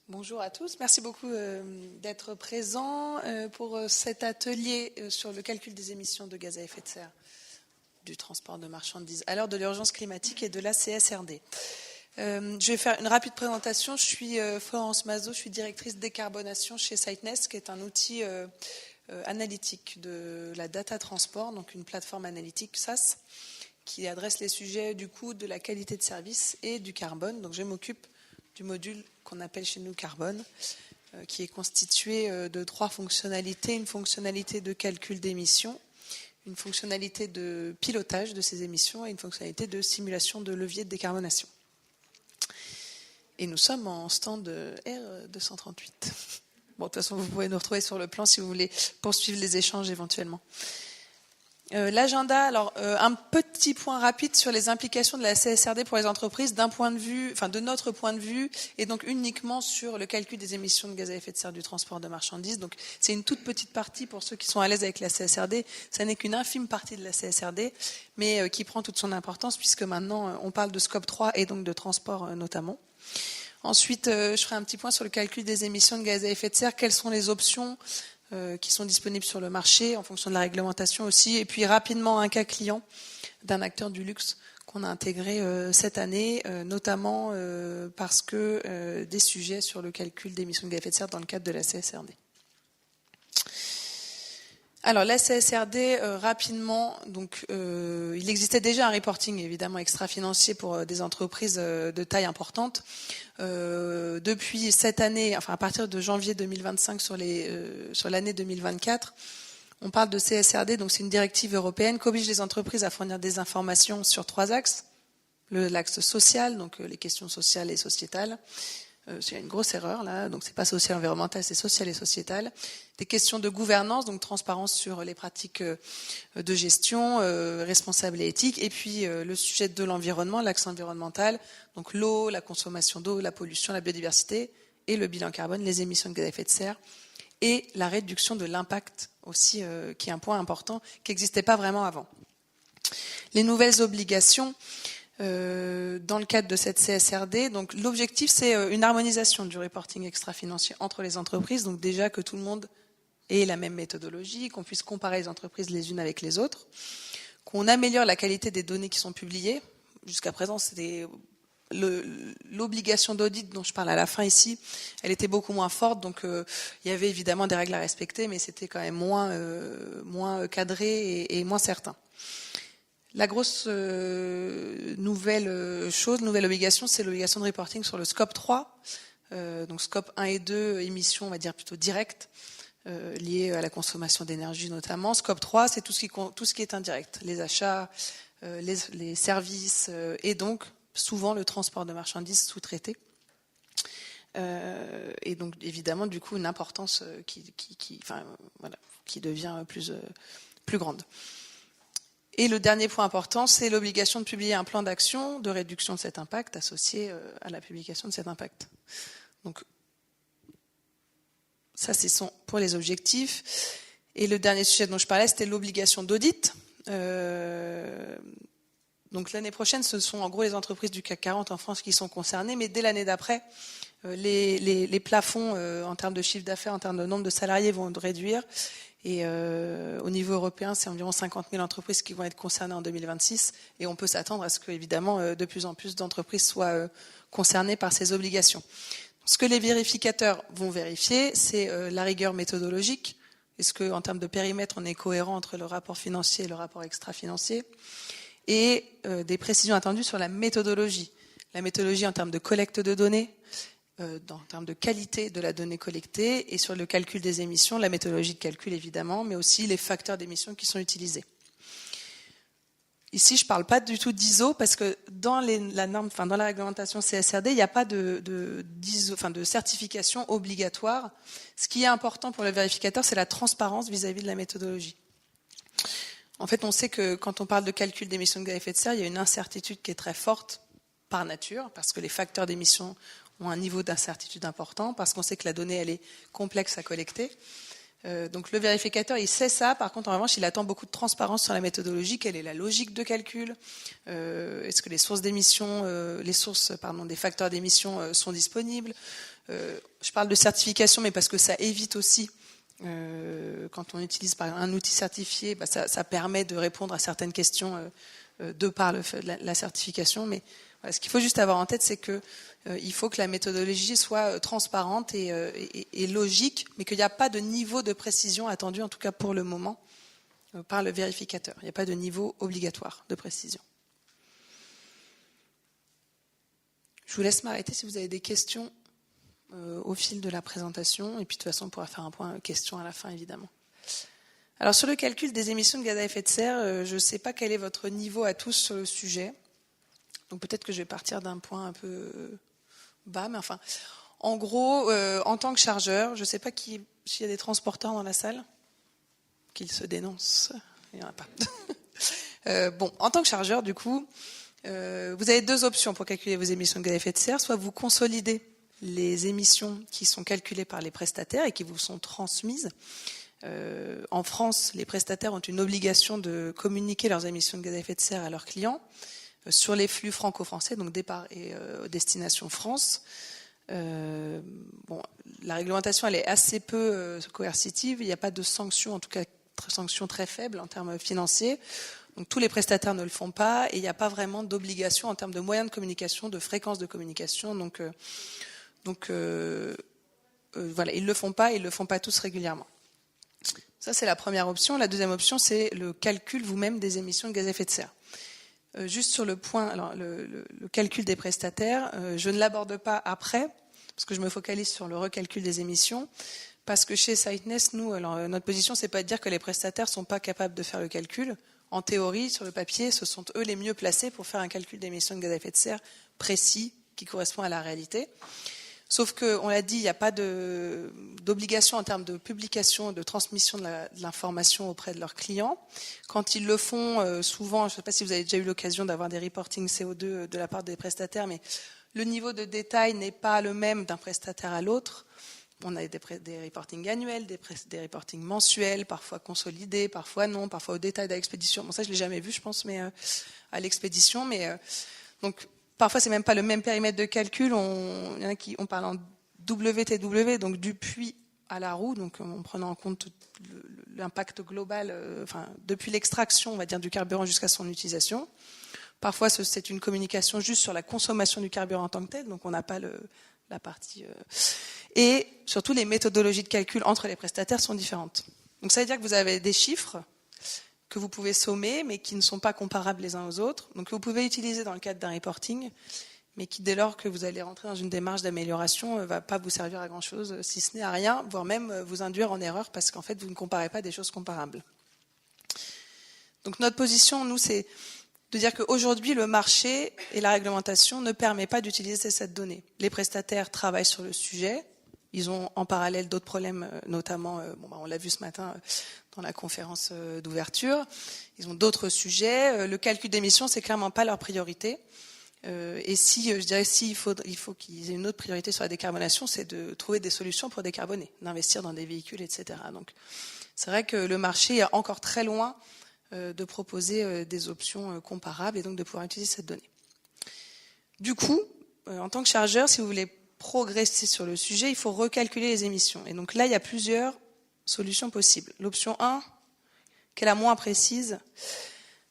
Bonjour à tous, merci beaucoup d'être présents pour cet atelier sur le calcul des émissions de gaz à effet de serre du transport de marchandises à l'heure de l'urgence climatique et de la CSRD. Je vais faire une rapide présentation. Je suis Florence Mazot, je suis directrice décarbonation chez Siteness, qui est un outil analytique de la data transport, donc une plateforme analytique SaaS qui adresse les sujets du coût, de la qualité de service et du carbone. Donc je m'occupe du module qu'on appelle chez nous carbone, qui est constitué de 3 fonctionnalités. Une fonctionnalité de calcul d'émissions, une fonctionnalité de pilotage de ces émissions et une fonctionnalité de simulation de levier de décarbonation. Et nous sommes en stand R238. Bon, de toute façon, vous pouvez nous retrouver sur le plan si vous voulez poursuivre les échanges éventuellement. L'agenda, alors un petit point rapide sur les implications de la CSRD pour les entreprises d'un point de vue, enfin de notre point de vue, et donc uniquement sur le calcul des émissions de gaz à effet de serre du transport de marchandises. Donc c'est une toute petite partie pour ceux qui sont à l'aise avec la CSRD. Ça n'est qu'une infime partie de la CSRD, mais qui prend toute son importance puisque maintenant on parle de scope 3 et donc de transport notamment. Ensuite, je ferai un petit point sur le calcul des émissions de gaz à effet de serre. Quelles sont les options qui sont disponibles sur le marché en fonction de la réglementation aussi. Et puis rapidement, un cas client d'un acteur du luxe qu'on a intégré cette année, notamment parce que des sujets sur le calcul d'émissions de gaz à effet de serre dans le cadre de la CSRD. Alors la CSRD, rapidement, donc il existait déjà un reporting évidemment extra-financier pour des entreprises de taille importante. Depuis cette année, enfin à partir de janvier 2025 sur l'année 2024, on parle de CSRD, donc c'est une directive européenne qui oblige les entreprises à fournir des informations sur 3 axes. L'axe social, donc les questions sociales et sociétales. C'est une grosse erreur là, donc c'est pas social environnemental, c'est social et sociétal. Des questions de gouvernance, donc transparence sur les pratiques de gestion, responsable et éthique, et puis le sujet de l'environnement, l'axe environnemental, donc l'eau, la consommation d'eau, la pollution, la biodiversité, et le bilan carbone, les émissions de gaz à effet de serre, et la réduction de l'impact aussi, qui est un point important, qui n'existait pas vraiment avant. Les nouvelles obligations. Dans le cadre de cette CSRD. Donc l'objectif, c'est une harmonisation du reporting extra-financier entre les entreprises. Donc déjà que tout le monde ait la même méthodologie, qu'on puisse comparer les entreprises les unes avec les autres, qu'on améliore la qualité des données qui sont publiées. Jusqu'à présent, c'était l'obligation d'audit dont je parle à la fin ici, elle était beaucoup moins forte. Donc il y avait évidemment des règles à respecter, mais c'était quand même moins cadré et moins certain. La grosse nouvelle obligation, c'est l'obligation de reporting sur le scope 3, donc scope 1 et 2, émissions, on va dire plutôt directes, liées à la consommation d'énergie notamment. Scope 3, c'est tout ce qui est indirect, les achats, les services, et donc souvent le transport de marchandises sous-traité. Et donc évidemment, du coup, une importance qui devient plus grande. Et le dernier point important, c'est l'obligation de publier un plan d'action de réduction de cet impact associé à la publication de cet impact. Donc, ça, c'est pour les objectifs. Et le dernier sujet dont je parlais, c'était l'obligation d'audit. Donc, l'année prochaine, ce sont en gros les entreprises du CAC 40 en France qui sont concernées, mais dès l'année d'après, les plafonds en termes de chiffre d'affaires, en termes de nombre de salariés vont réduire. Et au niveau européen, c'est environ 50 000 entreprises qui vont être concernées en 2026. Et on peut s'attendre à ce que, évidemment, de plus en plus d'entreprises soient concernées par ces obligations. Ce que les vérificateurs vont vérifier, c'est la rigueur méthodologique. Est-ce qu'en termes de périmètre, on est cohérent entre le rapport financier et le rapport extra-financier? Et des précisions attendues sur la méthodologie. La méthodologie en termes de collecte de données, en termes de qualité de la donnée collectée, et sur le calcul des émissions, la méthodologie de calcul évidemment, mais aussi les facteurs d'émissions qui sont utilisés. Ici, je ne parle pas du tout d'ISO parce que dans la réglementation CSRD, il n'y a pas de certification obligatoire. Ce qui est important pour le vérificateur, c'est la transparence vis-à-vis de la méthodologie. En fait, on sait que quand on parle de calcul d'émissions de gaz à effet de serre, il y a une incertitude qui est très forte par nature, parce que les facteurs d'émissions ont un niveau d'incertitude important, parce qu'on sait que la donnée, elle est complexe à collecter. Donc le vérificateur, il sait ça. Par contre, en revanche, il attend beaucoup de transparence sur la méthodologie. Quelle est la logique de calcul? Est-ce que les sources d'émissions, des facteurs d'émission sont disponibles? Je parle de certification, mais parce que ça évite aussi, quand on utilise par exemple, un outil certifié, ça permet de répondre à certaines questions de par la certification. Mais voilà, ce qu'il faut juste avoir en tête, c'est que il faut que la méthodologie soit transparente et logique, mais qu'il n'y a pas de niveau de précision attendu, en tout cas pour le moment, par le vérificateur. Il n'y a pas de niveau obligatoire de précision. Je vous laisse m'arrêter si vous avez des questions au fil de la présentation, et puis de toute façon on pourra faire un point questions à la fin évidemment. Alors sur le calcul des émissions de gaz à effet de serre, je ne sais pas quel est votre niveau à tous sur le sujet, donc peut-être que je vais partir d'un point un peu bas, mais enfin, en gros, en tant que chargeur, je ne sais pas s'il y a des transporteurs dans la salle, qu'ils se dénoncent, il n'y en a pas. Bon, en tant que chargeur, du coup, vous avez deux options pour calculer vos émissions de gaz à effet de serre, soit vous consolidez les émissions qui sont calculées par les prestataires et qui vous sont transmises. En France, les prestataires ont une obligation de communiquer leurs émissions de gaz à effet de serre à leurs clients sur les flux franco-français, donc départ et destination France. Bon, la réglementation elle est assez peu coercitive, il n'y a pas de sanctions, en tout cas sanctions très faibles en termes financiers. Donc tous les prestataires ne le font pas et il n'y a pas vraiment d'obligation en termes de moyens de communication, de fréquence de communication. Donc voilà, ils ne le font pas tous régulièrement. Ça, c'est la première option. La deuxième option, c'est le calcul vous-même des émissions de gaz à effet de serre. Juste sur le point, alors le calcul des prestataires, je ne l'aborde pas après, parce que je me focalise sur le recalcul des émissions, parce que chez Siteness, nous, alors, notre position, c'est pas de dire que les prestataires sont pas capables de faire le calcul. En théorie, sur le papier, ce sont eux les mieux placés pour faire un calcul d'émissions de gaz à effet de serre précis, qui correspond à la réalité. Sauf qu'on l'a dit, il n'y a pas d'obligation en termes de publication, de transmission de l'information auprès de leurs clients. Quand ils le font, souvent, je ne sais pas si vous avez déjà eu l'occasion d'avoir des reportings CO2 de la part des prestataires, mais le niveau de détail n'est pas le même d'un prestataire à l'autre. On a des reportings annuels, des reportings mensuels, parfois consolidés, parfois non, parfois au détail de l'expédition. Bon, ça, je ne l'ai jamais vu, je pense, mais à l'expédition. Donc, parfois, c'est même pas le même périmètre de calcul. Il y en a qui on parle en WTW, donc du puits à la roue, donc en prenant en compte l'impact global, depuis l'extraction, on va dire, du carburant jusqu'à son utilisation. Parfois, c'est une communication juste sur la consommation du carburant en tant que tel, donc on n'a pas la partie. Et surtout, les méthodologies de calcul entre les prestataires sont différentes. Donc, ça veut dire que vous avez des chiffres que vous pouvez sommer, mais qui ne sont pas comparables les uns aux autres. Donc, que vous pouvez utiliser dans le cadre d'un reporting, mais qui, dès lors que vous allez rentrer dans une démarche d'amélioration, ne va pas vous servir à grand-chose, si ce n'est à rien, voire même vous induire en erreur, parce qu'en fait, vous ne comparez pas des choses comparables. Donc, notre position, nous, c'est de dire qu'aujourd'hui, le marché et la réglementation ne permettent pas d'utiliser cette donnée. Les prestataires travaillent sur le sujet. Ils ont en parallèle d'autres problèmes, notamment, on l'a vu ce matin dans la conférence d'ouverture. Ils ont d'autres sujets. Le calcul d'émissions, c'est clairement pas leur priorité. Et je dirais, il faut qu'ils aient une autre priorité sur la décarbonation, c'est de trouver des solutions pour décarboner, d'investir dans des véhicules, etc. Donc, c'est vrai que le marché est encore très loin de proposer des options comparables et donc de pouvoir utiliser cette donnée. Du coup, en tant que chargeur, si vous voulez progresser sur le sujet, il faut recalculer les émissions. Et donc là, il y a plusieurs solutions possibles. L'option 1, qui est la moins précise,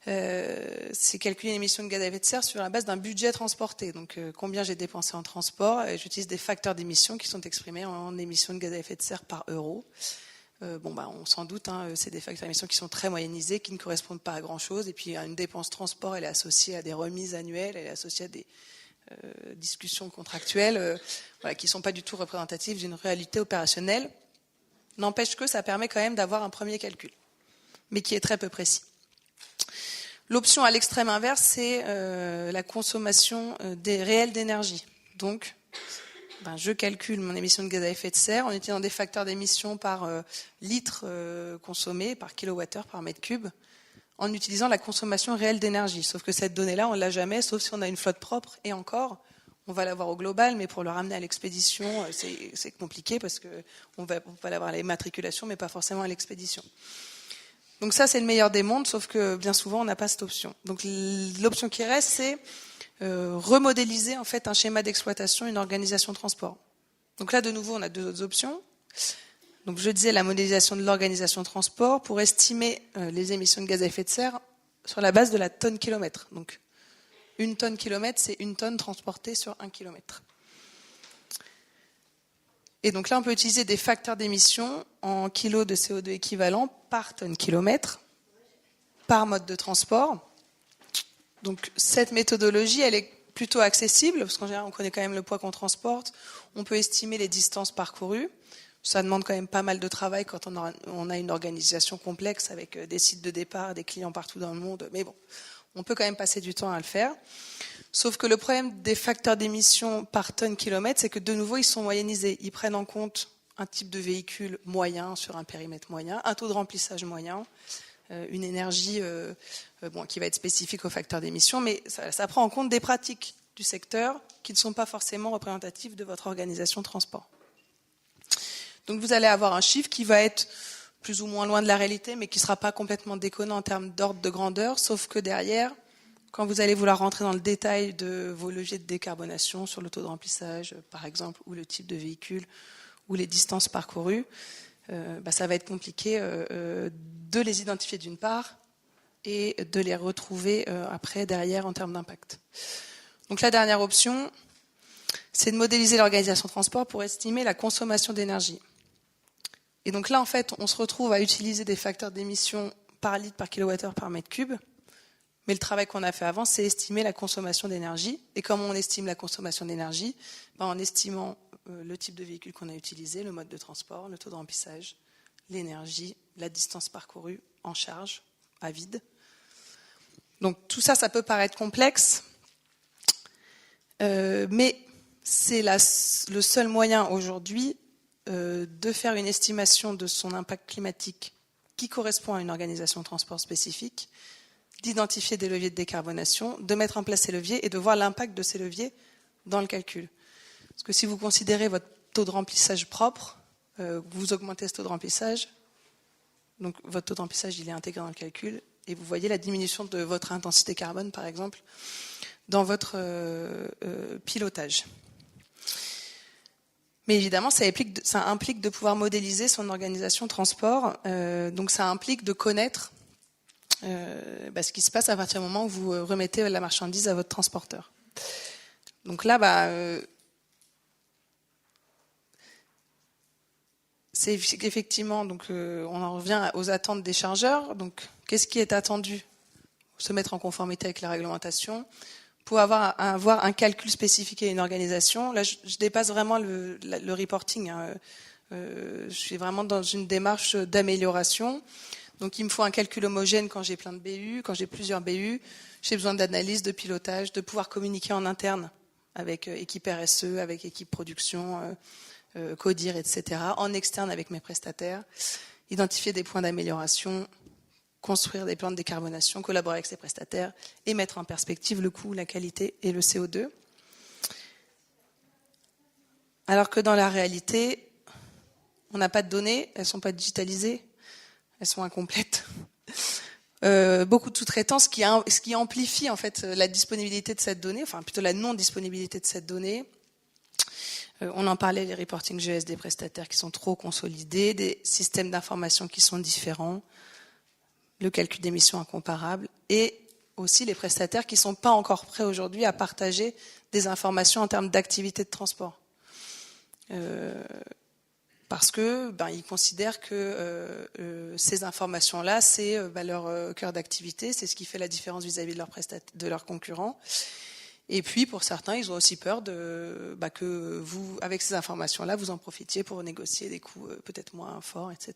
c'est calculer une émission de gaz à effet de serre sur la base d'un budget transporté. Donc combien j'ai dépensé en transport, et j'utilise des facteurs d'émission qui sont exprimés en émissions de gaz à effet de serre par euro. On s'en doute, c'est des facteurs d'émission qui sont très moyennisés, qui ne correspondent pas à grand-chose. Et puis une dépense transport, elle est associée à des remises annuelles, elle est associée à des discussions contractuelles qui ne sont pas du tout représentatives d'une réalité opérationnelle. N'empêche que ça permet quand même d'avoir un premier calcul, mais qui est très peu précis. L'option à l'extrême inverse, c'est la consommation réelle d'énergie. Donc, je calcule mon émission de gaz à effet de serre en utilisant des facteurs d'émission par litre consommé, par kilowattheure, par mètre cube, en utilisant la consommation réelle d'énergie. Sauf que cette donnée-là, on ne l'a jamais, sauf si on a une flotte propre. Et encore, on va l'avoir au global, mais pour le ramener à l'expédition, c'est compliqué parce qu'on va l'avoir à l'immatriculation, mais pas forcément à l'expédition. Donc ça, c'est le meilleur des mondes, sauf que bien souvent, on n'a pas cette option. Donc l'option qui reste, c'est remodéliser en fait un schéma d'exploitation, une organisation de transport. Donc là, de nouveau, on a deux autres options. Donc je disais la modélisation de l'organisation de transport pour estimer les émissions de gaz à effet de serre sur la base de la tonne kilomètre. Donc une tonne kilomètre, c'est une tonne transportée sur 1 kilomètre. Et donc là, on peut utiliser des facteurs d'émission en kilos de CO2 équivalent par tonne kilomètre, par mode de transport. Donc cette méthodologie, elle est plutôt accessible, parce qu'en général, on connaît quand même le poids qu'on transporte. On peut estimer les distances parcourues. Ça demande quand même pas mal de travail quand on a une organisation complexe avec des sites de départ, des clients partout dans le monde. Mais bon, on peut quand même passer du temps à le faire. Sauf que le problème des facteurs d'émission par tonne kilomètre, c'est que de nouveau, ils sont moyennisés. Ils prennent en compte un type de véhicule moyen sur un périmètre moyen, un taux de remplissage moyen, une énergie qui va être spécifique aux facteurs d'émission, mais ça prend en compte des pratiques du secteur qui ne sont pas forcément représentatives de votre organisation de transport. Donc vous allez avoir un chiffre qui va être plus ou moins loin de la réalité, mais qui ne sera pas complètement déconnant en termes d'ordre de grandeur, sauf que derrière, quand vous allez vouloir rentrer dans le détail de vos leviers de décarbonation sur le taux de remplissage, par exemple, ou le type de véhicule, ou les distances parcourues, ça va être compliqué de les identifier d'une part et de les retrouver après, derrière, en termes d'impact. Donc la dernière option, c'est de modéliser l'organisation de transport pour estimer la consommation d'énergie. Et donc là, en fait, on se retrouve à utiliser des facteurs d'émission par litre, par kilowattheure, par mètre cube. Mais le travail qu'on a fait avant, c'est estimer la consommation d'énergie. Et comment on estime la consommation d'énergie ? En estimant le type de véhicule qu'on a utilisé, le mode de transport, le taux de remplissage, l'énergie, la distance parcourue en charge, à vide. Donc tout ça, ça peut paraître complexe, mais c'est le seul moyen aujourd'hui de faire une estimation de son impact climatique qui correspond à une organisation de transport spécifique, d'identifier des leviers de décarbonation, de mettre en place ces leviers et de voir l'impact de ces leviers dans le calcul. Parce que si vous considérez votre taux de remplissage propre, vous augmentez ce taux de remplissage, donc votre taux de remplissage il est intégré dans le calcul, et vous voyez la diminution de votre intensité carbone, par exemple, dans votre pilotage. Mais évidemment, ça implique de pouvoir modéliser son organisation de transport. Donc ça implique de connaître ce qui se passe à partir du moment où vous remettez la marchandise à votre transporteur. Donc là, c'est effectivement, donc, on en revient aux attentes des chargeurs. Donc, qu'est-ce qui est attendu ? Se mettre en conformité avec la réglementation. Pour avoir un calcul spécifique et une organisation, là je dépasse vraiment le reporting. Je suis vraiment dans une démarche d'amélioration. Donc il me faut un calcul homogène quand j'ai plein de BU, quand j'ai plusieurs BU. J'ai besoin d'analyse, de pilotage, de pouvoir communiquer en interne avec équipe RSE, avec équipe production, CODIR, etc. En externe avec mes prestataires. Identifier des points d'amélioration, construire des plans de décarbonation, collaborer avec ses prestataires et mettre en perspective le coût, la qualité et le CO2. Alors que dans la réalité, on n'a pas de données, elles ne sont pas digitalisées, elles sont incomplètes. Beaucoup de sous-traitants, ce qui amplifie en fait la disponibilité de cette donnée, enfin plutôt la non-disponibilité de cette donnée. On en parlait, les reporting GS des prestataires qui sont trop consolidés, des systèmes d'information qui sont différents, le calcul d'émissions incomparable et aussi les prestataires qui ne sont pas encore prêts aujourd'hui à partager des informations en termes d'activité de transport. Parce que ils considèrent que ces informations-là, c'est leur cœur d'activité, c'est ce qui fait la différence vis-à-vis de leurs concurrents. Et puis, pour certains, ils ont aussi peur que vous, avec ces informations-là, vous en profitiez pour négocier des coûts peut-être moins forts, etc.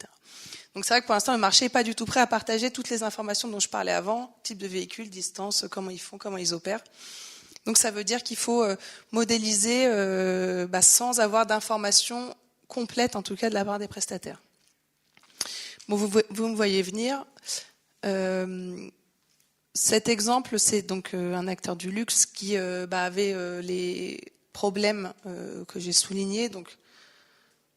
Donc c'est vrai que pour l'instant, le marché n'est pas du tout prêt à partager toutes les informations dont je parlais avant, type de véhicule, distance, comment ils font, comment ils opèrent. Donc ça veut dire qu'il faut modéliser sans avoir d'informations complètes, en tout cas de la part des prestataires. Bon, vous me voyez venir. Cet exemple, c'est donc un acteur du luxe qui avait les problèmes que j'ai soulignés. Donc,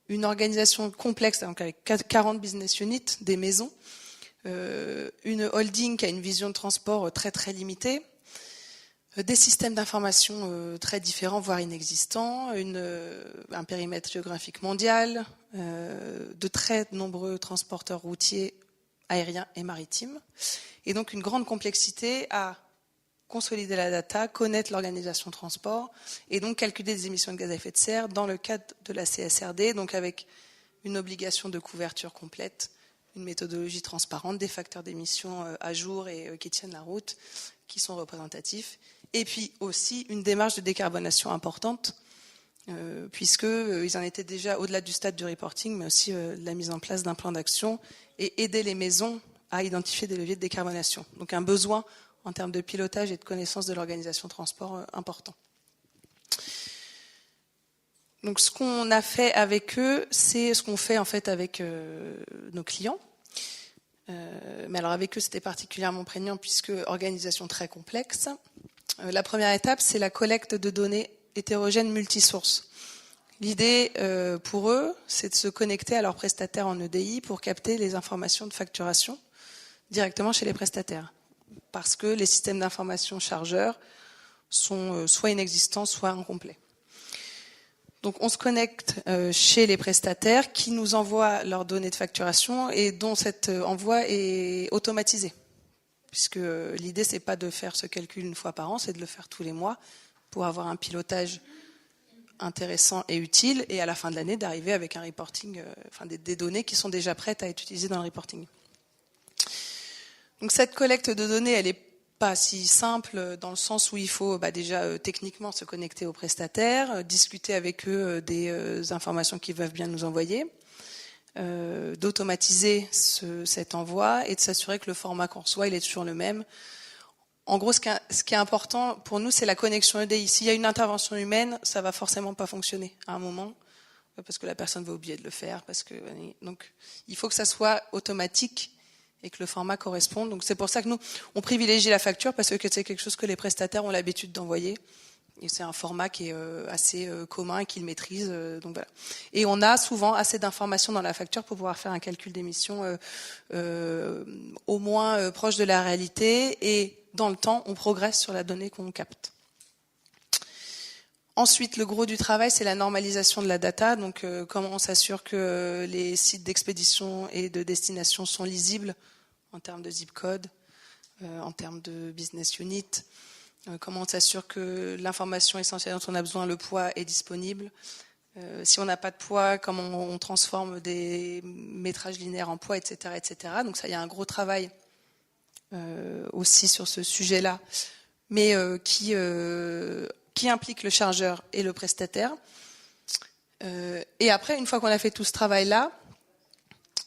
une organisation complexe, donc avec 40 business units, des maisons, une holding qui a une vision de transport très très limitée, Des systèmes d'information très différents, voire inexistants, un périmètre géographique mondial, de très nombreux transporteurs routiers, aériens et maritimes, et donc une grande complexité à consolider la data, connaître l'organisation de transport, et donc calculer des émissions de gaz à effet de serre dans le cadre de la CSRD, donc avec une obligation de couverture complète, une méthodologie transparente, des facteurs d'émission à jour et qui tiennent la route, qui sont représentatifs, et puis aussi une démarche de décarbonation importante, puisqu'ils en étaient déjà au-delà du stade du reporting, mais aussi la mise en place d'un plan d'action et aider les maisons à identifier des leviers de décarbonation. Donc un besoin en termes de pilotage et de connaissance de l'organisation de transport important. Donc ce qu'on a fait avec eux, c'est ce qu'on fait en fait avec nos clients. Mais alors avec eux, c'était particulièrement prégnant puisque organisation très complexe. La première étape, c'est la collecte de données hétérogènes multisources. L'idée pour eux, c'est de se connecter à leurs prestataires en EDI pour capter les informations de facturation directement chez les prestataires. Parce que les systèmes d'information chargeurs sont soit inexistants, soit incomplets. Donc on se connecte chez les prestataires qui nous envoient leurs données de facturation et dont cet envoi est automatisé. Puisque l'idée, c'est pas de faire ce calcul une fois par an, c'est de le faire tous les mois pour avoir un pilotage intéressant et utile, et à la fin de l'année, d'arriver avec un reporting, des données qui sont déjà prêtes à être utilisées dans le reporting. Donc cette collecte de données, elle n'est pas si simple dans le sens où il faut déjà techniquement se connecter aux prestataires, discuter avec eux des informations qu'ils peuvent bien nous envoyer, d'automatiser cet envoi et de s'assurer que le format qu'on reçoit, il est toujours le même. En gros, ce qui est important pour nous, c'est la connexion EDI. S'il y a une intervention humaine, ça va forcément pas fonctionner à un moment, parce que la personne va oublier de le faire. Donc, il faut que ça soit automatique et que le format corresponde. Donc, c'est pour ça que nous, on privilégie la facture, parce que c'est quelque chose que les prestataires ont l'habitude d'envoyer. Et c'est un format qui est assez commun et qu'ils maîtrisent. Donc voilà. Et on a souvent assez d'informations dans la facture pour pouvoir faire un calcul d'émission au moins proche de la réalité. Et dans le temps, on progresse sur la donnée qu'on capte. Ensuite, le gros du travail, c'est la normalisation de la data. Donc, comment on s'assure que les sites d'expédition et de destination sont lisibles en termes de zip code, en termes de business unit. Comment on s'assure que l'information essentielle dont on a besoin, le poids, est disponible. Si on n'a pas de poids, comment on transforme des métrages linéaires en poids, etc., etc. Donc ça, il y a un gros travail aussi sur ce sujet-là, mais qui implique le chargeur et le prestataire. Et après, une fois qu'on a fait tout ce travail-là,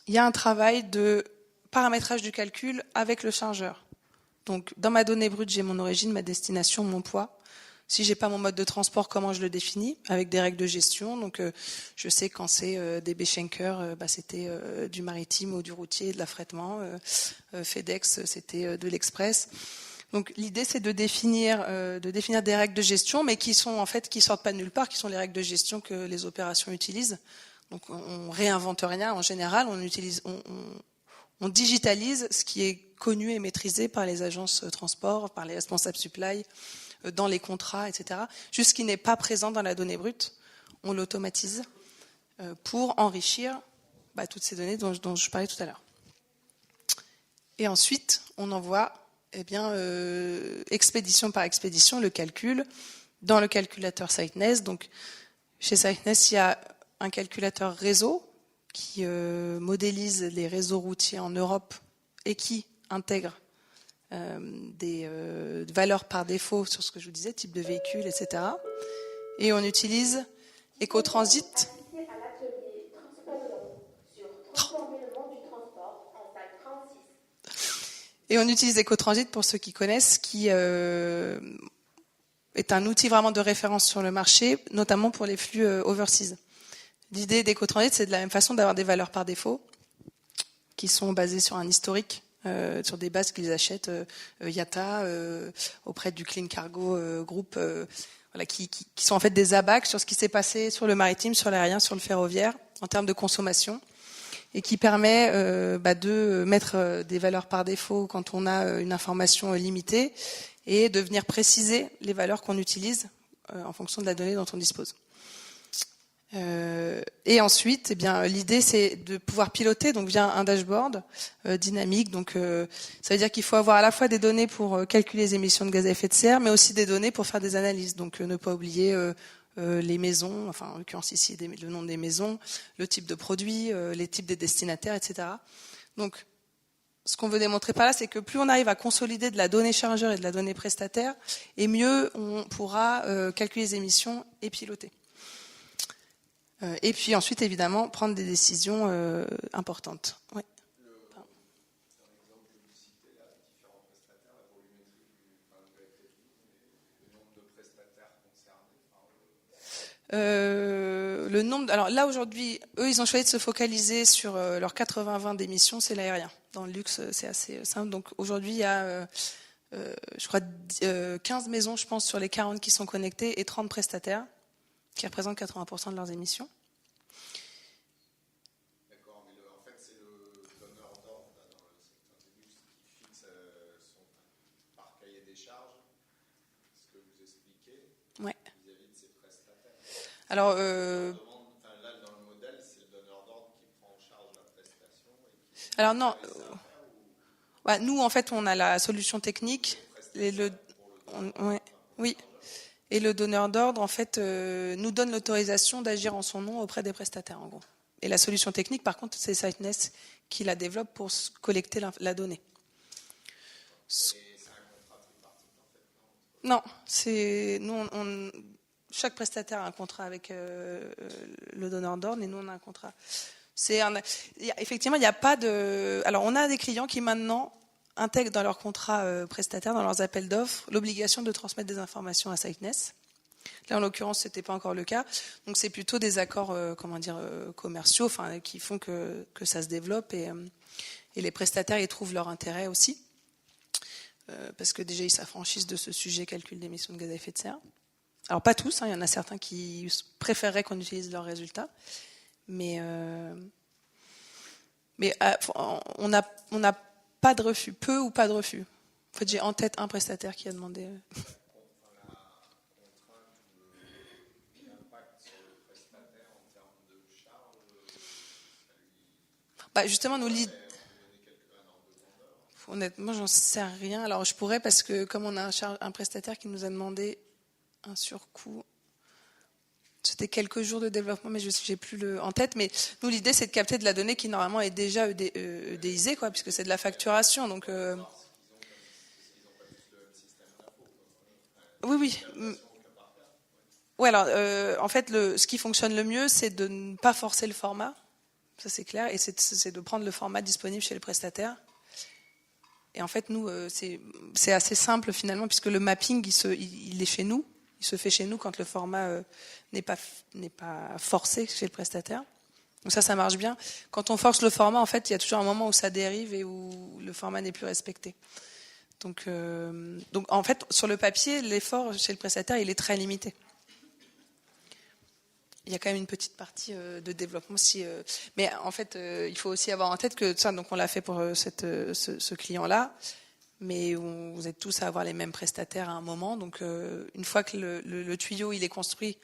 il y a un travail de paramétrage du calcul avec le chargeur. Donc, dans ma donnée brute, j'ai mon origine, ma destination, mon poids. Si j'ai pas mon mode de transport, comment je le définis? Avec des règles de gestion. Donc, je sais quand c'est des Schenker, c'était du maritime ou du routier, de l'affrètement. FedEx, c'était de l'express. Donc, l'idée, c'est de définir des règles de gestion, mais qui sortent pas de nulle part, qui sont les règles de gestion que les opérations utilisent. Donc, on réinvente rien. En général, on digitalise ce qui est connu et maîtrisé par les agences transport, par les responsables supply, dans les contrats, etc. Juste ce qui n'est pas présent dans la donnée brute, on l'automatise pour enrichir toutes ces données dont je parlais tout à l'heure. Et ensuite, on envoie expédition par expédition le calcul dans le calculateur Siteness. Donc, chez Siteness, il y a un calculateur réseau qui modélise les réseaux routiers en Europe et qui intègre des valeurs par défaut sur ce que je vous disais, type de véhicule, etc. Et on utilise Ecotransit. Et on utilise Ecotransit, pour ceux qui connaissent, qui est un outil vraiment de référence sur le marché, notamment pour les flux overseas. L'idée d'Ecotransit, c'est de la même façon d'avoir des valeurs par défaut qui sont basées sur un historique, sur des bases qu'ils achètent IATA auprès du Clean Cargo Group, qui sont en fait des abacs sur ce qui s'est passé sur le maritime, sur l'aérien, sur le ferroviaire, en termes de consommation. et qui permet de mettre des valeurs par défaut quand on a une information limitée et de venir préciser les valeurs qu'on utilise en fonction de la donnée dont on dispose. Et ensuite, l'idée c'est de pouvoir piloter donc via un dashboard dynamique. Donc, ça veut dire qu'il faut avoir à la fois des données pour calculer les émissions de gaz à effet de serre, mais aussi des données pour faire des analyses. Donc, ne pas oublier les maisons, enfin en l'occurrence ici le nom des maisons, le type de produit, les types des destinataires, etc. Donc, ce qu'on veut démontrer par là, c'est que plus on arrive à consolider de la donnée chargeur et de la donnée prestataire, et mieux on pourra calculer les émissions et piloter. Et puis ensuite, évidemment, prendre des décisions importantes. Ouais. Le nombre. Alors là aujourd'hui, eux, ils ont choisi de se focaliser sur leurs 80-20 d'émissions, c'est l'aérien. Dans le luxe, c'est assez simple. Donc aujourd'hui, il y a, je crois, 15 maisons, je pense, sur les 40 qui sont connectées et 30 prestataires qui représentent 80% de leurs émissions. D'accord, mais en fait, c'est le donneur d'ordre dans le secteur du luxe qui fixe son par cahier des charges, ce que vous expliquez, ouais. vis-à-vis de ses prestataires. Alors, là, dans le modèle, c'est le donneur d'ordre qui prend en charge la prestation. Alors non. Ouais, nous, en fait, on a la solution technique. Oui. Et le donneur d'ordre, en fait, nous donne l'autorisation d'agir en son nom auprès des prestataires, en gros. Et la solution technique, par contre, c'est SiteNest qui la développe pour collecter la donnée. C'est un contrat tripartite, en fait, non ? Non, chaque prestataire a un contrat avec le donneur d'ordre, et nous, on a un contrat. Effectivement, il n'y a pas de... Alors, on a des clients qui, maintenant, intègrent dans leur contrat prestataire, dans leurs appels d'offres, l'obligation de transmettre des informations à SiteNest. Là, en l'occurrence, ce n'était pas encore le cas. Donc, c'est plutôt des accords commerciaux qui font que ça se développe et les prestataires y trouvent leur intérêt aussi. Parce que déjà, ils s'affranchissent de ce sujet calcul d'émissions de gaz à effet de serre. Alors, pas tous, il y en a certains qui préféreraient qu'on utilise leurs résultats. Mais on n'a pas de refus, peu ou pas de refus. En fait, j'ai en tête un prestataire qui a demandé. Justement, honnêtement, j'en sais rien. Alors, je pourrais parce que comme on a un prestataire qui nous a demandé un surcoût. C'était quelques jours de développement, mais je n'ai plus en tête. Mais nous, l'idée, c'est de capter de la donnée qui, normalement, est déjà EDIsée, puisque c'est de la facturation. Donc, oui. Oui, alors, en fait, ce qui fonctionne le mieux, c'est de ne pas forcer le format. Ça, c'est clair. Et c'est de prendre le format disponible chez le prestataire. Et en fait, nous, c'est assez simple, finalement, puisque le mapping, il est chez nous. Il se fait chez nous quand le format n'est pas forcé chez le prestataire. Donc ça marche bien. Quand on force le format, en fait, il y a toujours un moment où ça dérive et où le format n'est plus respecté. Donc en fait, sur le papier, l'effort chez le prestataire, il est très limité. Il y a quand même une petite partie de développement. Mais en fait, il faut aussi avoir en tête que ça, donc on l'a fait pour ce client-là. Mais vous êtes tous à avoir les mêmes prestataires à un moment. Donc, une fois que le tuyau il est construit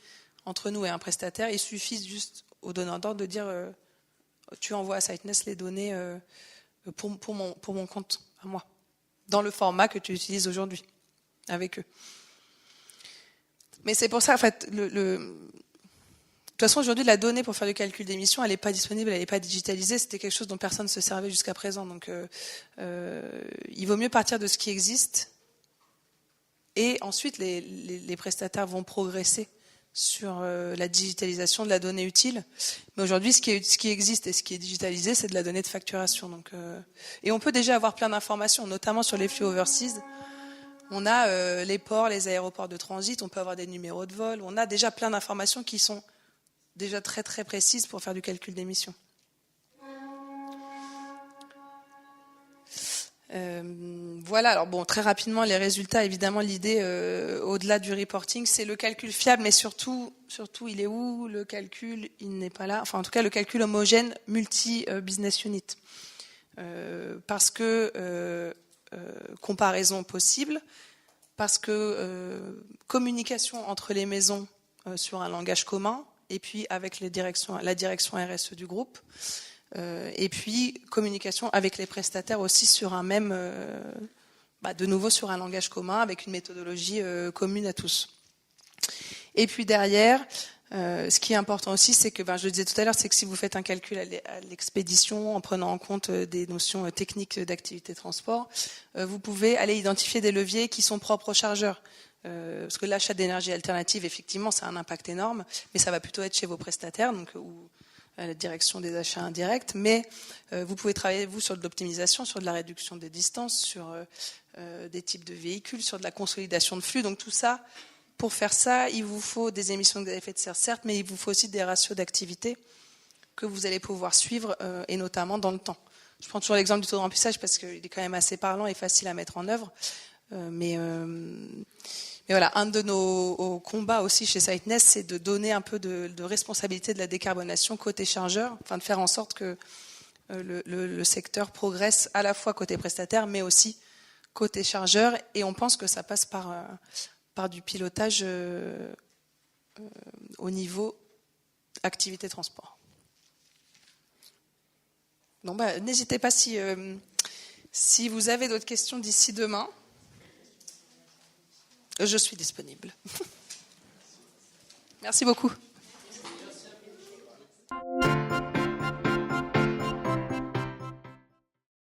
entre nous et un prestataire, il suffit juste au donneur d'ordre de dire tu envoies à SiteNest les données pour mon compte à moi, dans le format que tu utilises aujourd'hui avec eux. Mais c'est pour ça, en fait, de toute façon, aujourd'hui, la donnée pour faire du calcul d'émissions, elle n'est pas disponible, elle n'est pas digitalisée. C'était quelque chose dont personne ne se servait jusqu'à présent. Donc, il vaut mieux partir de ce qui existe. Et ensuite, les prestataires vont progresser sur la digitalisation de la donnée utile. Mais aujourd'hui, ce qui existe et ce qui est digitalisé, c'est de la donnée de facturation. Donc, et on peut déjà avoir plein d'informations, notamment sur les flux overseas. On a les ports, les aéroports de transit, on peut avoir des numéros de vol. On a déjà plein d'informations qui sont déjà très très précises pour faire du calcul d'émissions. Voilà, alors bon, très rapidement, les résultats, évidemment, l'idée, au-delà du reporting, c'est le calcul fiable, mais surtout, il est où le calcul? Il n'est pas là. Enfin, en tout cas, le calcul homogène multi-business unit. Parce que comparaison possible, parce que communication entre les maisons sur un langage commun, et puis avec la direction RSE du groupe, et puis communication avec les prestataires aussi sur un même, de nouveau sur un langage commun, avec une méthodologie commune à tous. Et puis derrière, ce qui est important aussi, c'est que, je le disais tout à l'heure, c'est que si vous faites un calcul à l'expédition en prenant en compte des notions techniques d'activité transport, vous pouvez aller identifier des leviers qui sont propres aux chargeurs. Parce que l'achat d'énergie alternative, effectivement, ça a un impact énorme, mais ça va plutôt être chez vos prestataires, donc ou à la direction des achats indirects. Mais vous pouvez travailler, vous, sur de l'optimisation, sur de la réduction des distances, sur des types de véhicules, sur de la consolidation de flux. Donc tout ça, pour faire ça, il vous faut des émissions de gaz à effet de serre, certes, mais il vous faut aussi des ratios d'activité que vous allez pouvoir suivre, et notamment dans le temps. Je prends toujours l'exemple du taux de remplissage parce qu'il est quand même assez parlant et facile à mettre en œuvre. Mais voilà, un de nos combats aussi chez Siteness, c'est de donner un peu de responsabilité de la décarbonation côté chargeur, enfin de faire en sorte que le secteur progresse à la fois côté prestataire, mais aussi côté chargeur. Et on pense que ça passe par du pilotage au niveau activité transport. Donc, n'hésitez pas si vous avez d'autres questions d'ici demain. Je suis disponible. Merci beaucoup.